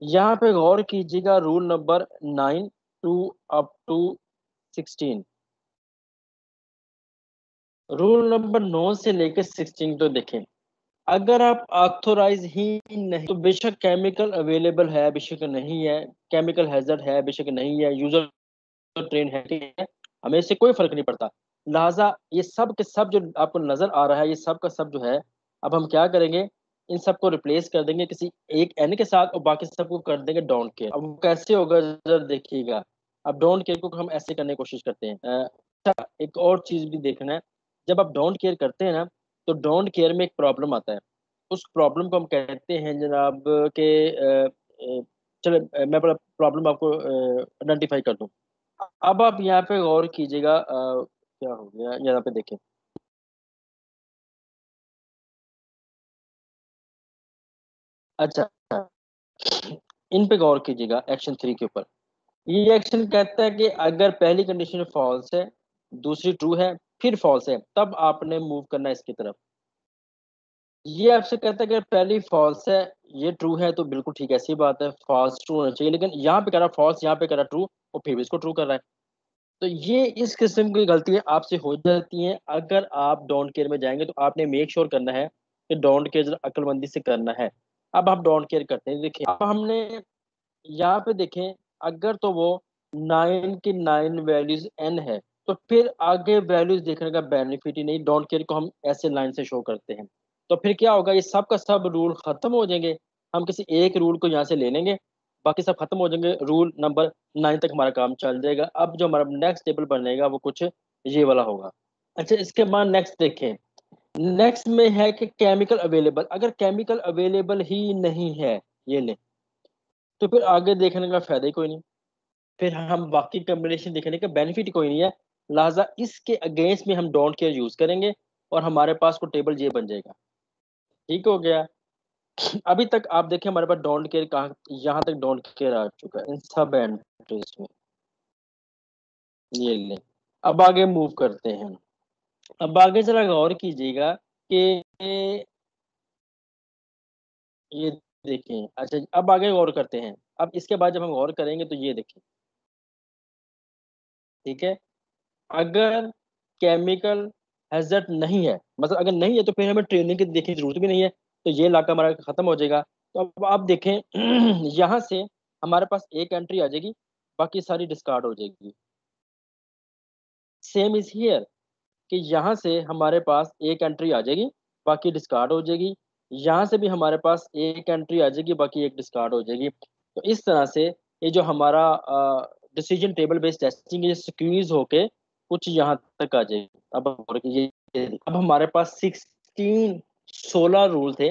यहाँ पे गौर कीजिएगा, rule number 9 to up to 16। Rule number 9 से लेकर 16 तो देखें। अगर आप ऑथोराइज ही नहीं, तो बेशक केमिकल अवेलेबल है बेशक नहीं है, केमिकल हैजर्ड है बेशक नहीं है, यूजर ट्रेन है, ठीक है, हमें इससे कोई फर्क नहीं पड़ता। लिहाजा ये सब के सब जो आपको नजर आ रहा है, ये सब का सब जो है, अब हम क्या करेंगे, इन सबको रिप्लेस कर देंगे किसी एक एन के साथ, और बाकी सबको कर देंगे डोंट केयर। अब वो कैसे होगा जरा देखिएगा। अब डोंट केयर को हम ऐसे करने की कोशिश करते हैं। अच्छा, एक और चीज भी देखना है, जब आप डोंट केयर करते हैं ना, तो डोंट केयर में एक प्रॉब्लम आता है। उस प्रॉब्लम को हम कहते हैं जनाब के चलो मैं प्रॉब्लम आपको आइडेंटिफाई कर दूं। अब आप यहाँ पे गौर कीजिएगा, क्या हो गया यहाँ पे देखें। अच्छा, इन पे गौर कीजिएगा एक्शन 3 के ऊपर। ये एक्शन कहता है कि अगर पहली कंडीशन फॉल्स है, दूसरी ट्रू है, फिर फॉल्स है, तब आपने मूव करना है इसकी तरफ। ये आपसे कहता है कि पहली फॉल्स है, ये ट्रू है, तो बिल्कुल ठीक है, ऐसी बात है, फॉल्स ट्रू होना चाहिए, लेकिन यहाँ पे कह रहा फॉल्स, यहाँ पे कह रहा ट्रू, और फिर भी इसको ट्रू कर रहा है। तो ये इस किस्म की गलतियां आपसे हो जाती हैं। अगर आप डोंट केयर में जाएंगे तो आपने मेक श्योर करना है कि डोंट केयर अक्लमंदी से करना है। अब आप डोंट केयर करते हैं, देखिए अब हमने यहाँ पे देखें, अगर तो वो 9 की 9 वैल्यूज एन है, तो फिर आगे वैल्यूज देखने का बेनिफिट ही नहीं। डोंट केयर को हम ऐसे लाइन से शो करते हैं, तो फिर क्या होगा, ये सब का सब रूल खत्म हो जाएंगे। हम किसी एक रूल को यहाँ से ले लेंगे, बाकी सब खत्म हो जाएंगे, रूल नंबर 9 तक हमारा काम चल जाएगा। अब जो हमारा नेक्स्ट टेबल बनेगा वो कुछ ये वाला होगा। अच्छा, इसके बाद नेक्स्ट देखें। नेक्स्ट में है कि केमिकल अवेलेबल, अगर केमिकल अवेलेबल ही नहीं है, ये ले, तो फिर आगे देखने का फायदा ही कोई नहीं, फिर हम बाकी कॉम्बिनेशन देखने का बेनिफिट कोई नहीं है। लिहाजा इसके अगेंस्ट में हम डोंट केयर यूज करेंगे, और हमारे पास को टेबल ये बन जाएगा। ठीक हो गया। अभी तक आप देखें हमारे पास डोंट केयर कहाँ, यहाँ तक डोंट केयर आ चुका है इन सब एंट्रीज में, ये ले। अब आगे मूव करते हैं। अब आगे जरा गौर कीजिएगा कि ये देखें। अच्छा, अब आगे गौर करते हैं। अब इसके बाद जब हम गौर करेंगे तो ये देखें, ठीक है, अगर केमिकल हैजर्ड नहीं है, मतलब अगर नहीं है, तो फिर हमें ट्रेनिंग की देखने की जरूरत भी नहीं है, तो ये इलाका हमारा खत्म हो जाएगा। तो अब आप देखें यहाँ से हमारे पास एक एंट्री आ जाएगी, बाकी सारी डिस्कार्ड हो जाएगी। सेम इज हियर कि यहाँ से हमारे पास एक एंट्री आ जाएगी, बाकी डिस्कार्ड हो जाएगी। यहाँ से भी हमारे पास एक एंट्री आ जाएगी, बाकी एक डिस्कार्ड हो जाएगी। तो इस तरह से ये जो हमारा डिसीजन टेबल बेस्ड टेस्टिंग, ये स्क्वीज होके कुछ यहाँ तक आ जाएगी। अब और अब हमारे पास 16 रूल थे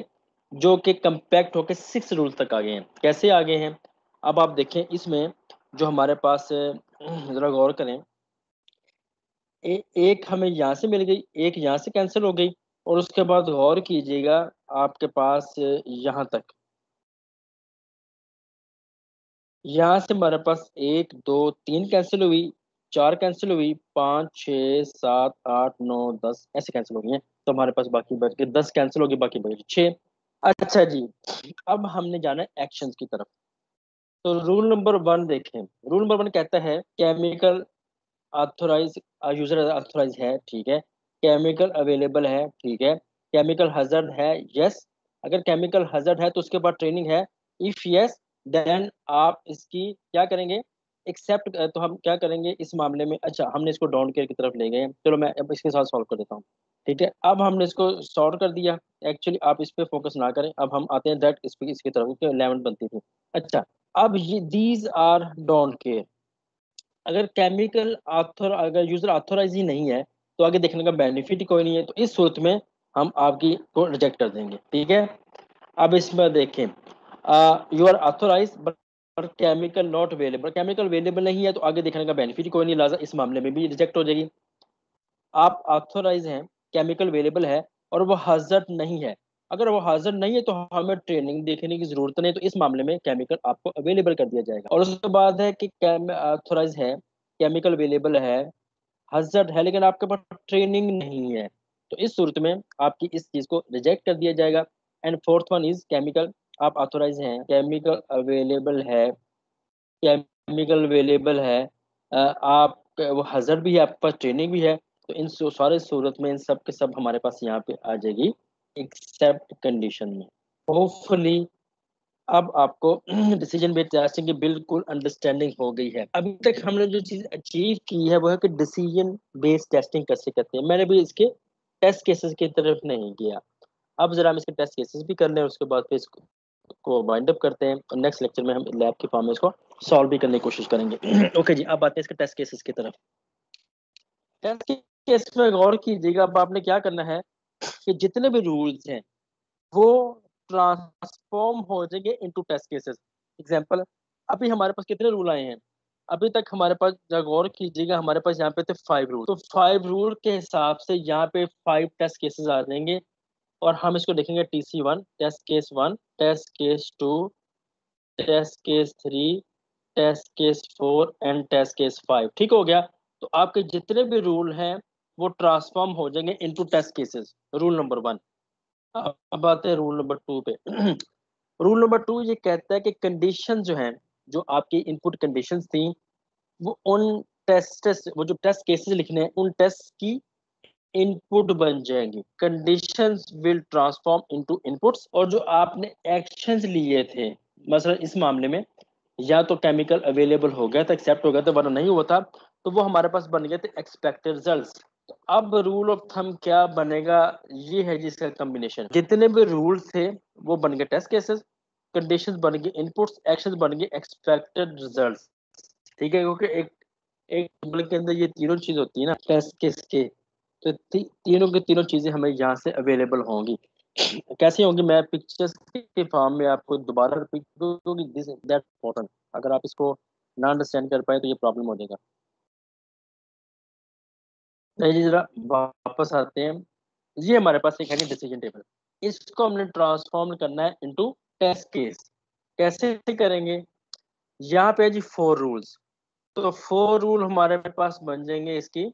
जो कि कंपैक्ट होके 6 रूल तक आ गए हैं। कैसे आ गए हैं? अब आप देखें इसमें जो हमारे पास जरा गौर करें, एक हमें यहाँ से मिल गई, एक यहाँ से कैंसिल हो गई, और उसके बाद गौर कीजिएगा आपके पास यहाँ तक, यहाँ से हमारे पास 1 2 3 कैंसिल हुई, 4 कैंसिल हुई, 5 6 7 8 9 10 ऐसे कैंसिल हो गई हैं। तो हमारे पास बाकी बच गए 10, कैंसिल हो गई, बाकी बच गए 6। अच्छा जी, अब हमने जाना है एक्शंस की तरफ। तो रूल नंबर 1 देखें। रूल नंबर 1 कहता है केमिकल ऑथोराइज, यूजर ऑथोराइज है, ठीक है। केमिकल अवेलेबल है, ठीक है। केमिकल हजर्ड है, यस। अगर केमिकल हजर्ड है तो उसके बाद ट्रेनिंग है। इफ यस देन आप इसकी क्या करेंगे, एक्सेप्ट। तो हम क्या करेंगे इस मामले में? अच्छा, हमने इसको डाउन केयर की तरफ ले गए हैं, चलो मैं अब इसके साथ सॉल्व कर देता हूँ। ठीक है, अब हमने इसको सॉल्व कर दिया। एक्चुअली आप इस पे फोकस ना करें, अब हम आते हैं दैट इसकी तरफ, क्योंकि 11 बनती थी। अच्छा, अब ये दीज आर डोंट केयर। अगर केमिकल ऑथर अगर यूजर ऑथोराइज ही नहीं है तो आगे देखने का बेनिफिट ही कोई नहीं है। तो इस सूरत में हम आपकी को रिजेक्ट कर देंगे, ठीक है। अब इसमें देखें, you are authorize but chemical not available, chemical available नहीं है तो आगे देखने का बेनिफिट ही कोई नहीं, लिहाजा इस मामले में भी रिजेक्ट हो जाएगी। आप ऑथोराइज हैं, केमिकल अवेलेबल है और वो हाजर नहीं है, अगर वो हाजिर नहीं है तो हमें ट्रेनिंग देखने की जरूरत नहीं, तो इस मामले में केमिकल आपको अवेलेबल कर दिया जाएगा। और उसके बाद है कि ऑथोराइज है, केमिकल अवेलेबल है, हाजिर है, लेकिन आपके पास ट्रेनिंग नहीं है, तो इस सूरत में आपकी इस चीज को रिजेक्ट कर दिया जाएगा। And fourth one is chemical, आप ऑथोराइज हैं, केमिकल अवेलेबल है, केमिकल अवेलेबल है, आप वो हाजिर भी है, आपके पास ट्रेनिंग भी है, तो इन सारे सूरत में इन सब के सब हमारे पास यहाँ पे आ जाएगी एक्सेप्ट कंडीशन में। होपफुली अब आपको डिसीजन बेस्ड टेस्टिंग की बिल्कुल अंडरस्टैंडिंग हो गई है। अभी तक हमने जो चीज अचीव की है वो है कि डिसीजन बेस्ड टेस्टिंग कैसे करते हैं। मैंने भी इसके टेस्ट केसेस की तरफ नहीं गया। अब जरा हम इसके टेस्ट केसेस भी कर लें, उसके बाद फिर इसको को वाइंड अप करते हैं, और नेक्स्ट लेक्चर में हम लैब के फॉर्म में इसको सॉल्व भी करने की कोशिश करेंगे। ओके जी, अब आते हैं इसके टेस्ट केसेस की तरफ। टेस्ट केस में गौर कीजिएगा, अब आपने क्या करना है कि जितने भी रूल्स हैं वो ट्रांसफॉर्म हो जाएंगे इनटू टेस्ट केसेस। एग्जांपल, अभी हमारे पास कितने रूल आए हैं? अभी तक हमारे पास, जरा गौर कीजिएगा, हमारे पास यहाँ पे थे 5 रूल, तो 5 रूल के हिसाब से यहाँ पे 5 टेस्ट केसेस आ जाएंगे, और हम इसको देखेंगे TC1, test case 1, test case 2, test case 3, test case 4 and test case 5। ठीक हो गया? तो आपके जितने भी रूल हैं वो ट्रांसफॉर्म हो जाएंगे into test cases, rule number 1। अब आते हैं रूल नंबर 2 पे। रूल नंबर 2 ये कहता है कि कंडीशन जो है, जो आपकी इनपुट कंडीशंस थी, वो उन वो जो टेस्ट केसेस लिखने हैं उन टेस्ट की इनपुट बन जाएंगी। Conditions will transform into inputs, और जो आपने एक्शंस लिए थे, मसलन इस मामले में या तो केमिकल अवेलेबल हो गया था, एक्सेप्ट हो गया था, वरना नहीं हुआ था, तो वो हमारे पास बन गए थे एक्सपेक्टेड रिजल्ट्स। तो अब रूल ऑफ थंब क्या बनेगा? ये है जिसका कॉम्बिनेशन, जितने भी रूल थे वो बन गए टेस्ट केसेस, कंडीशंस बन गए इनपुट्स, एक्शंस बन गए एक्सपेक्टेड रिजल्ट्स। ठीक है, क्योंकि एक एक टेबल के अंदर ये तीनों चीज होती है ना टेस्ट केस के, तो तीनों की तीनों चीजें हमें यहाँ से अवेलेबल होंगी। कैसे होंगी? मैं पिक्चर्स के फॉर्म में आपको दोबारा रिपीट दूंगी, दिस दैट इम्पोर्टेंट। अगर आप इसको ना अंडरस्टैंड कर पाए तो ये प्रॉब्लम हो जाएगा। चलिए जरा वापस आते हैं। ये हमारे पास एक है डिसीजन टेबल, इसको हमने ट्रांसफॉर्म करना है इनटू टेस्ट केस। कैसे करेंगे? यहाँ पे है जी 4 रूल्स, तो 4 रूल हमारे पास बन जाएंगे इसकी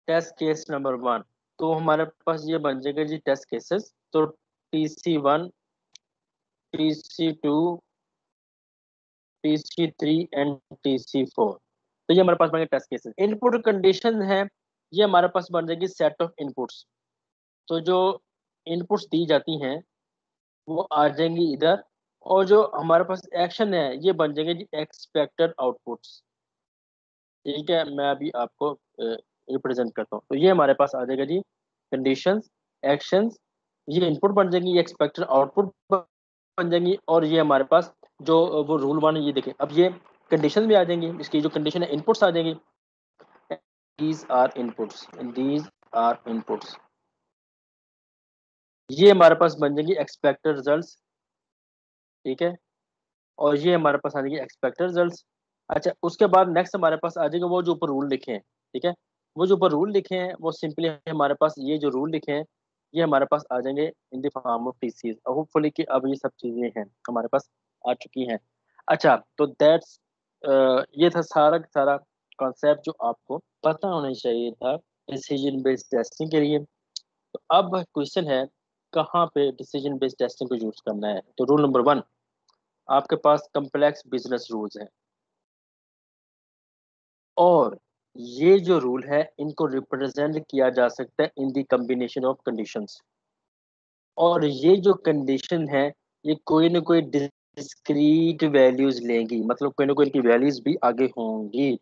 टेस्ट केस नंबर 1। तो हमारे पास ये बन जाएगा जी टेस्ट केसेस। तो TC1, TC2, TC3 and TC4, तो ये हमारे पास बन गए टेस्ट केसेस। इनपुट कंडीशन है, ये हमारे पास बन जाएगी सेट ऑफ इनपुट्स। तो जो इनपुट्स दी जाती हैं वो आ जाएंगी इधर, और जो हमारे पास एक्शन है ये बन जाएंगे जी एक्सपेक्टेड आउटपुट्स। ठीक है, मैं अभी आपको रिप्रेजेंट करता हूँ। तो ये हमारे पास आ जाएगा जी कंडीशंस, एक्शंस, ये इनपुट बन जाएंगी, ये एक्सपेक्टेड आउटपुट बन जाएंगी, और ये हमारे पास जो वो रूल वन है, ये देखें अब ये कंडीशन भी आ जाएंगी, इसकी जो कंडीशन है इनपुट्स आ जाएंगी। these are inputs, these are inputs, ये हमारे पास बन जाएंगी एक्सपेक्टेड रिजल्ट्स। ठीक है, और ये हमारे पास आ जाएंगे एक्सपेक्टेड रिजल्ट्स। अच्छा, उसके बाद नेक्स्ट हमारे पास आ जाएगा वो जो ऊपर रूल लिखे हैं। ठीक है, वो जो ऊपर रूल लिखे हैं वो सिंपली हमारे पास, ये जो रूल लिखे हैं ये हमारे पास आ जाएंगे in the form of TCs. Hopefully कि अब ये सब चीजें हैं हमारे पास आ चुकी हैं। अच्छा, तो दैट्स ये था सारा का सारा कॉन्सेप्ट जो आपको पता होना चाहिए था डिसीजन बेस्ड टेस्टिंग के लिए। तो अब क्वेश्चन है कहाँ पे डिसीजन बेस्ड टेस्टिंग को यूज करना है। तो रूल नंबर वन, आपके पास कम्प्लेक्स बिजनेस रूल्स हैं, और ये जो रूल है इनको रिप्रेजेंट किया जा सकता है इन दी कॉम्बिनेशन ऑफ कंडीशंस। और ये जो कंडीशन है ये कोई ना कोई डिस्क्रीट वैल्यूज लेंगी, मतलब कोई ना कोई इनकी वैल्यूज भी आगे होंगी।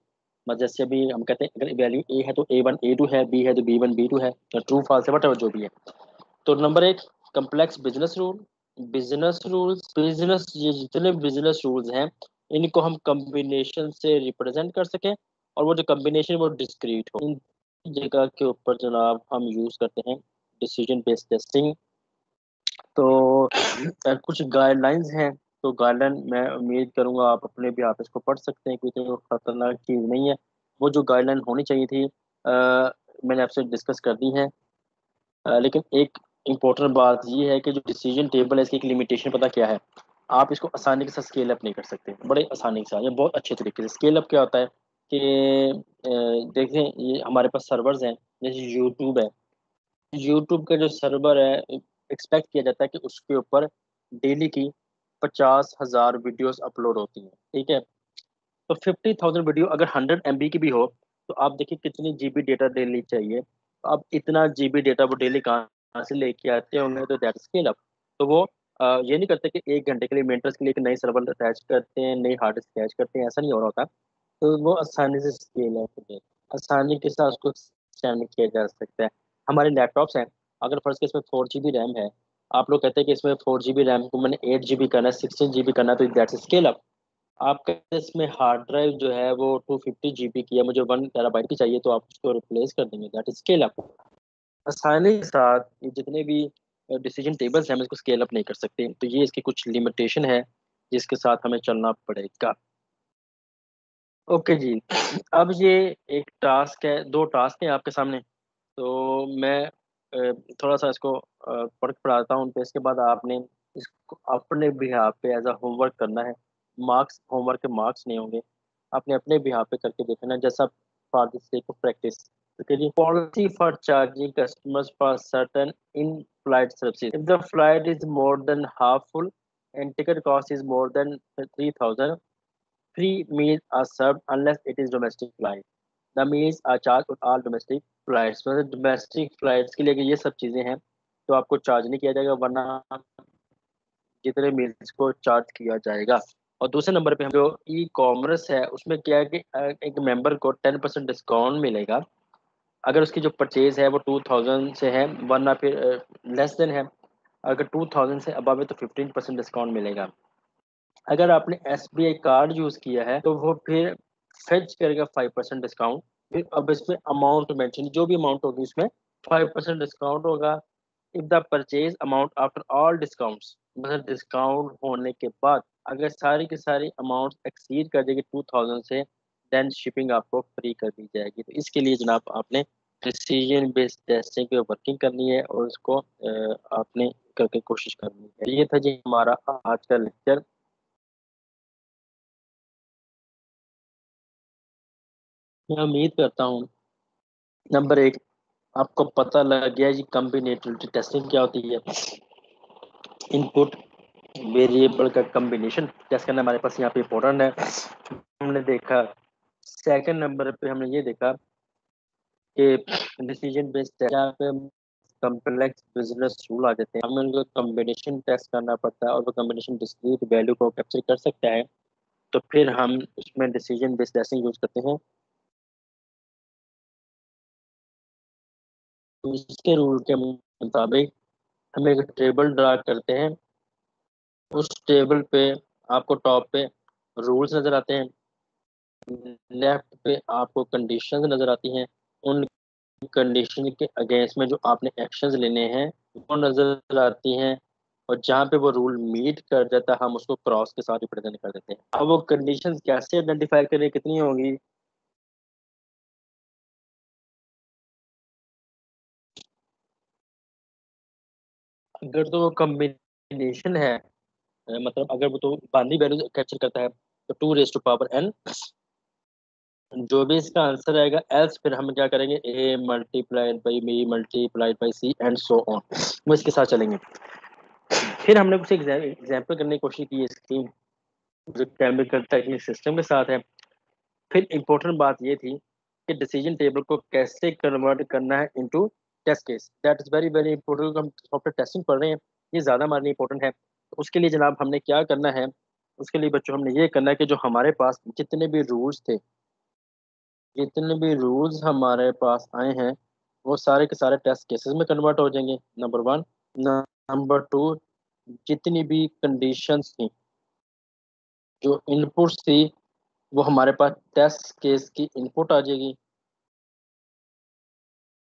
मतलब जैसे अभी हम कहते हैं अगर वैल्यू ए है तो A1 A2 है, बी है तो B1 B2 है, तो ट्रू फॉल्स है वट जो भी है। तो नंबर एक, complex business rule, business rules, business, ये जितने बिजनेस रूल्स हैं इनको हम कॉम्बिनेशन से रिप्रेजेंट कर सकें, और वो जो कॉम्बिनेशन वो डिस्क्रीट हो। इन जगह के ऊपर जनाब हम यूज करते हैं डिसीजन बेस्ड टेस्टिंग। तो कुछ गाइडलाइंस हैं, तो गाइडलाइन मैं उम्मीद करूंगा आप अपने भी आप इसको पढ़ सकते हैं, क्योंकि वो खतरनाक चीज़ नहीं है। वो जो गाइडलाइन होनी चाहिए थी मैंने आपसे डिस्कस कर दी है। लेकिन एक इम्पोर्टेंट बात ये है कि जो डिसीजन टेबल है इसकी एक लिमिटेशन पता क्या है, आप इसको आसानी के साथ स्केल अप नहीं कर सकते, बड़े आसानी के साथ, ये बहुत अच्छे तरीके से स्केल अप क्या होता है कि देखें ये हमारे पास सर्वर्स हैं, जैसे यूट्यूब है, यूट्यूब का जो सर्वर है एक्सपेक्ट किया जाता है कि उसके ऊपर डेली की 50,000 वीडियोस अपलोड होती हैं। ठीक है, तो 50,000 वीडियो अगर 100 MB की भी हो, तो आप देखिए कितनी जीबी डेटा डेली चाहिए। तो अब इतना जीबी डेटा वो डेली कहाँ से लेके आते होंगे, तो दैट स्केल अप। तो वो ये नहीं करते कि 1 घंटे के लिए मेंटेनेंस के लिए एक नई सर्वर अटैच करते हैं, नई हार्ड डिस्क अटैच करते हैं, ऐसा नहीं हो रहा होता। तो वो आसानी से स्केल अप है, आसानी के साथ उसको एक्सटेंड किया जा सकता है। हमारे लैपटॉप्स हैं, अगर फर्स्ट के इसमें 4 GB रैम है, आप लोग कहते हैं कि इसमें 4 GB रैम को मैंने 8 GB करना है, 16 GB करना है, तो दैट्स स्केल अप। आपके इसमें हार्ड ड्राइव जो है वो 250 GB की है, मुझे 1 TB की चाहिए, तो आप उसको रिप्लेस कर देंगे, दैट इज स्केल अप। आसानी के साथ ये जितने भी डिसीजन टेबल्स हैं हम इसको स्केल अप नहीं कर सकते, तो ये इसकी कुछ लिमिटेशन है जिसके साथ हमें चलना पड़ेगा। ओके जी, अब ये एक टास्क है, दो टास्क हैं आपके सामने। तो मैं थोड़ा सा इसको पढ़ के पढ़ाता हूँ, तो इसके बाद आपने इसको अपने बिहाफ पे एज अ होमवर्क करना है। मार्क्स, होमवर्क के मार्क्स नहीं होंगे, आपने अपने बिहाफ पे करके देखना है, जैसा for the sake of practice. तो जी, policy for charging customers for certain in flight services, if the flight is more than half full and ticket cost is more than 3,000, free meals are served unless it is domestic flight. The meals are charged on all domestic flights. मतलब domestic flights के लिए अगर ये सब चीज़ें हैं तो आपको चार्ज नहीं किया जाएगा, वरना जितने मील्स को चार्ज किया जाएगा। और दूसरे नंबर पे हम जो ई कॉमर्स है उसमें क्या है कि एक मेंबर को 10% डिस्काउंट मिलेगा अगर उसकी जो परचेज है वो 2,000 से है, वरना फिर लेस देन है। अगर 2,000 से अबव है तो 15% डिस्काउंट मिलेगा। अगर आपने SBI कार्ड यूज किया है तो वो फिर फेच करेगा 5% डिस्काउंट। फिर अब इसमें अमाउंट मेंशन, जो भी अमाउंट होगी उसमें 5% डिस्काउंट होगा। If the purchase amount after all discounts, मतलब डिस्काउंट होने के बाद अगर सारी की सारी अमाउंट एक्सीड कर देगी 2,000 से, देन शिपिंग आपको फ्री कर दी जाएगी। तो इसके लिए जनाब आपने डिसीजन बेस्ड टेस्टिंग पे वर्किंग करनी है, और उसको आपने करके कोशिश करनी है। ये था जी हमारा आज का लेक्चर। मैं उम्मीद करता हूँ नंबर एक आपको पता लग गया जी कॉम्बिनेटरिटी टेस्टिंग क्या होती है। इनपुट वेरिएबल का कॉम्बिनेशन टेस्ट करना हमारे पास यहाँ पे इम्पोर्टेंट है, हमने देखा। सेकंड नंबर पे हमने ये देखा कि डिसीजन बेस्ड यहाँ पे कॉम्प्लेक्स बिजनेस रूल आ जाते हैं, हमें उनको कॉम्बिनेशन टेस्ट करना पड़ता है, और वो कॉम्बिनेशन डिस्क्रीट वैल्यू को कैप्चर कर सकता है, तो फिर हम उसमें डिसीजन बेस्ड टेस्टिंग यूज करते हैं। इसके रूल के मुताबिक हम एक टेबल ड्रा करते हैं। उस टेबल पे आपको टॉप पे रूल्स नजर आते हैं, लेफ्ट पे आपको कंडीशंस नजर आती हैं। उन कंडीशन के अगेंस्ट में जो आपने एक्शंस लेने हैं वो नजर आती हैं। और जहाँ पे वो रूल मीट कर जाता है हम उसको क्रॉस के साथ रिप्रेजेंट कर देते हैं। अब वो कंडीशंस कैसे आइडेंटिफाई करें, कितनी होंगी? अगर तो वो कॉम्बिनेशन है, मतलब अगर वो तो बाइनरी वैल्यू कैप्चर करता है तो 2 रेज़ टू पावर n, जो भी इसका आंसर आएगा एल्स फिर हम क्या करेंगे, a multiplied by b multiplied by c and so on, वो इसके साथ चलेंगे। फिर हमने कुछ एग्जाम्पल करने की कोशिश की इसकी, जो केमिकल टेक्निक सिस्टम के साथ है। फिर इम्पोर्टेंट बात ये थी कि डिसीजन टेबल को कैसे कन्वर्ट करना है into test case. That is very very important. हम सॉफ्टवेयर टेस्टिंग पढ़ रहे हैं, ये ज़्यादा हमारे लिए इंपॉर्टेंट है। तो उसके लिए जनाब हमने क्या करना है, उसके लिए बच्चों हमने ये करना है कि जो हमारे पास जितने भी रूल्स थे, जितने भी रूल्स हमारे पास आए हैं वो सारे के सारे टेस्ट केसेस में कन्वर्ट हो जाएंगे, नंबर वन। नंबर टू, जितनी भी कंडीशंस थी, जो इनपुट्स थी, वो हमारे पास टेस्ट केस की इनपुट आ जाएगी।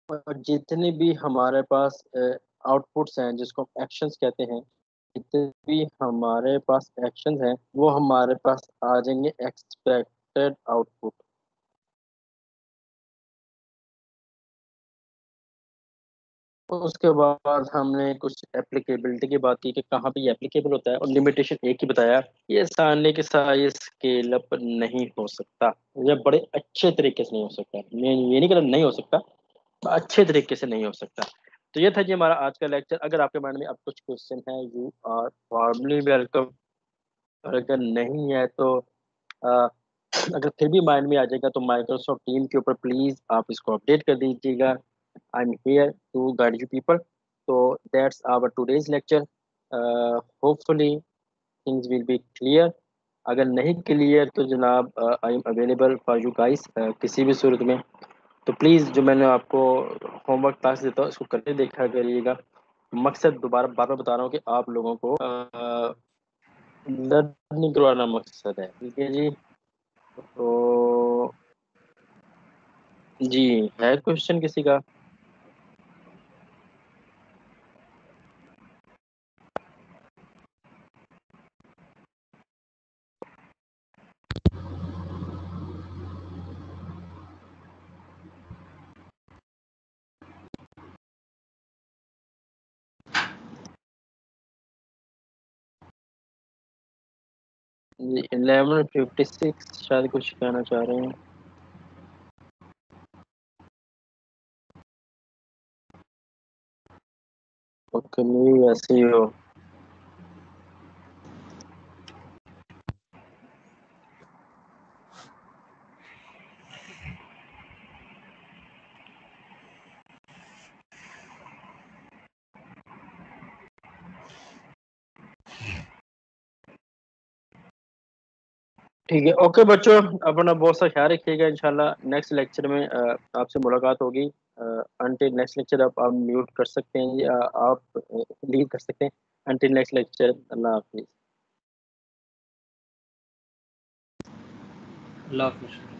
और जितने भी हमारे पास आउटपुट्स हैं जिसको हम एक्शंस कहते हैं, जितने भी हमारे पास एक्शंस हैं वो हमारे पास आ जाएंगे एक्सपेक्टेड आउटपुट। उसके बाद हमने कुछ एप्लीकेबिलिटी की बात की कि कहाँ पे ये एप्लीकेबल होता है, और लिमिटेशन एक ही बताया, ये आसानी के साथ ये स्केल अप नहीं हो सकता, ये बड़े अच्छे तरीके से नहीं हो सकता। मैं ये नहीं कह रहा नहीं हो सकता, अच्छे तरीके से नहीं हो सकता। तो ये था जी हमारा आज का लेक्चर। अगर आपके माइंड में अब कुछ क्वेश्चन है, यू आर वार्मली वेलकम। और अगर नहीं है तो अ, अगर फिर भी माइंड में आ जाएगा तो माइक्रोसॉफ्ट टीम के ऊपर प्लीज आप इसको अपडेट कर दीजिएगा। I am here to guide you people. तो that's our today's lecture. Hopefully things will be clear. अगर नहीं क्लियर तो जनाब I am available for you guys किसी भी सूरत में। तो प्लीज़ जो मैंने आपको होमवर्क टास्क देता हूँ इसको करके देखा करिएगा। मकसद दोबारा बार बार बता रहा हूँ कि आप लोगों को लर्निंग करवाना मकसद है, ठीक है जी। तो जी, है क्वेश्चन किसी का? जी 11:56 शायद कुछ कहना चाह रहे हैं। ओके, नहीं वैसे ही हो। ठीक है, ओके बच्चों, अपना बहुत सा ख्याल रखिएगा। इंशाल्लाह नेक्स्ट लेक्चर में आपसे मुलाकात होगी। अंटिल नेक्स्ट लेक्चर आप म्यूट कर सकते हैं या आप लीव कर सकते हैं। अंटिल नेक्स्ट लेक्चर, अल्लाह हाफिज़। अल्लाह हाफिज़।